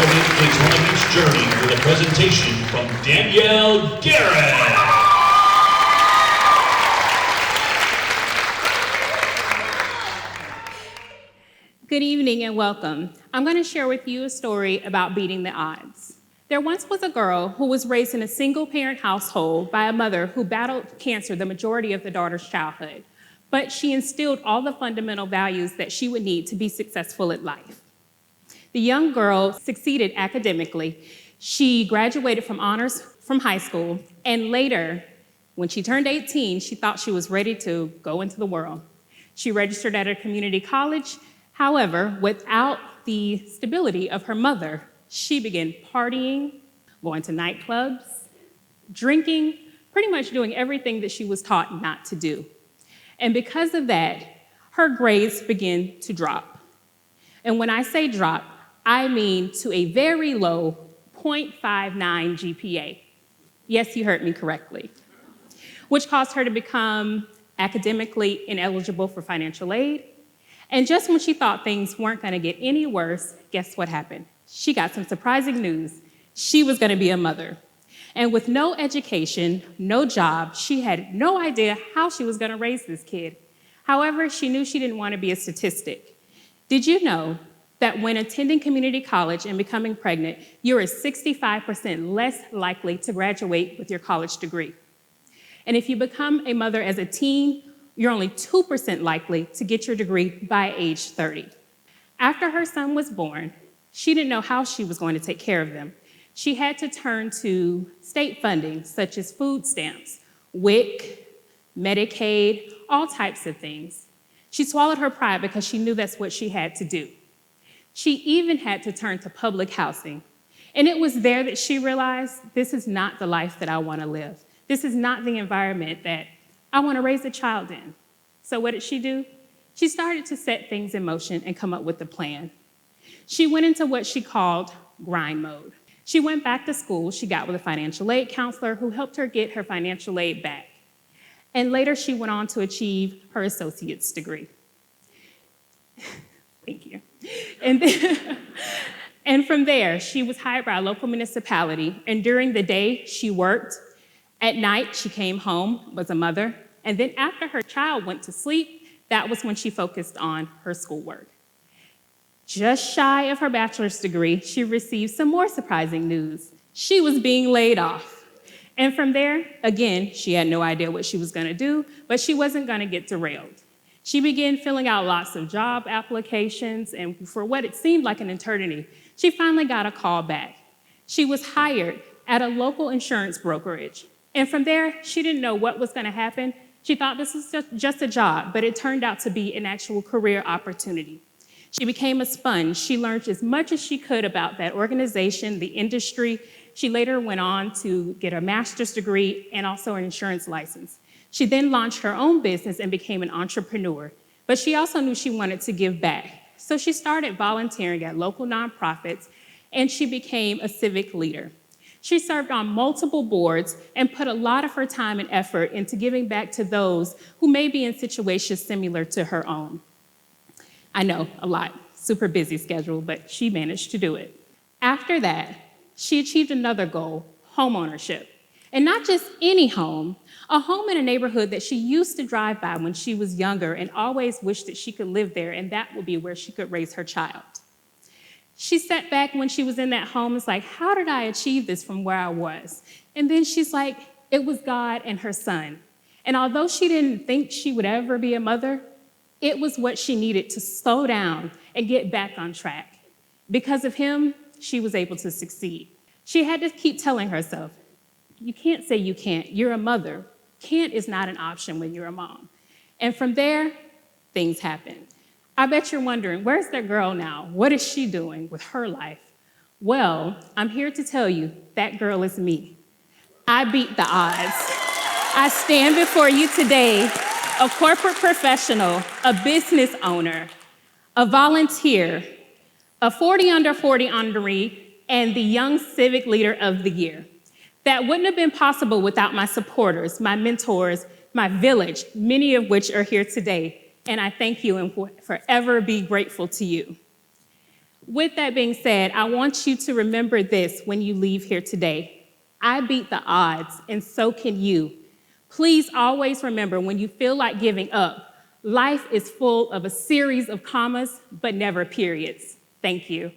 Ultimate the Tournament's journey with a presentation from Danielle Garrett. Good evening and welcome. I'm going to share with you a story about beating the odds. There once was a girl who was raised in a single-parent household by a mother who battled cancer the majority of the daughter's childhood, but she instilled all the fundamental values that she would need to be successful at life. The young girl succeeded academically. She graduated from honors from high school, and later, when she turned 18, she thought she was ready to go into the world. She registered at a community college. However, without the stability of her mother, she began partying, going to nightclubs, drinking, pretty much doing everything that she was taught not to do. And because of that, her grades began to drop. And when I say drop, I mean to a very low 0.59 GPA. Yes, you heard me correctly, which caused her to become academically ineligible for financial aid. And just when she thought things weren't going to get any worse, guess what happened? She got some surprising news. She was going to be a mother. And with no education, no job, she had no idea how she was going to raise this kid. However, she knew she didn't want to be a statistic. Did you know that when attending community college and becoming pregnant, you're 65% less likely to graduate with your college degree? And if you become a mother as a teen, you're only 2% likely to get your degree by age 30. After her son was born, she didn't know how she was going to take care of them. She had to turn to state funding, such as food stamps, WIC, Medicaid, all types of things. She swallowed her pride because she knew that's what she had to do. She even had to turn to public housing. And it was there that she realized, this is not the life that I want to live. This is not the environment that I want to raise a child in. So what did she do? She started to set things in motion and come up with a plan. She went into what she called grind mode. She went back to school. She got with a financial aid counselor who helped her get her financial aid back. And later she went on to achieve her associate's degree. Thank you. And from there, she was hired by a local municipality. And during the day, she worked. At night, she came home, was a mother. And then after her child went to sleep, that was when she focused on her schoolwork. Just shy of her bachelor's degree, she received some more surprising news. She was being laid off. And from there, again, she had no idea what she was going to do, but she wasn't going to get derailed. She began filling out lots of job applications, and for what it seemed like an eternity, she finally got a call back. She was hired at a local insurance brokerage. And from there, she didn't know what was going to happen. She thought this was just a job, but it turned out to be an actual career opportunity. She became a sponge. She learned as much as she could about that organization, the industry. She later went on to get a master's degree and also an insurance license. She then launched her own business and became an entrepreneur. But she also knew she wanted to give back. So she started volunteering at local nonprofits, and she became a civic leader. She served on multiple boards and put a lot of her time and effort into giving back to those who may be in situations similar to her own. I know, a lot, super busy schedule, but she managed to do it. After that, she achieved another goal, homeownership. And not just any home, a home in a neighborhood that she used to drive by when she was younger and always wished that she could live there, and that would be where she could raise her child. She sat back when she was in that home and was like, how did I achieve this from where I was? And then she's like, it was God and her son. And although she didn't think she would ever be a mother, it was what she needed to slow down and get back on track. Because of him, she was able to succeed. She had to keep telling herself, you can't say you can't. You're a mother. Can't is not an option when you're a mom. And from there, things happened. I bet you're wondering, where's that girl now? What is she doing with her life? Well, I'm here to tell you, that girl is me. I beat the odds. I stand before you today, a corporate professional, a business owner, a volunteer, a 40 under 40 honoree, and the Young Civic Leader of the Year. That wouldn't have been possible without my supporters, my mentors, my village, many of which are here today. And I thank you and will forever be grateful to you. With that being said, I want you to remember this when you leave here today. I beat the odds, and so can you. Please always remember when you feel like giving up, life is full of a series of commas, but never periods. Thank you.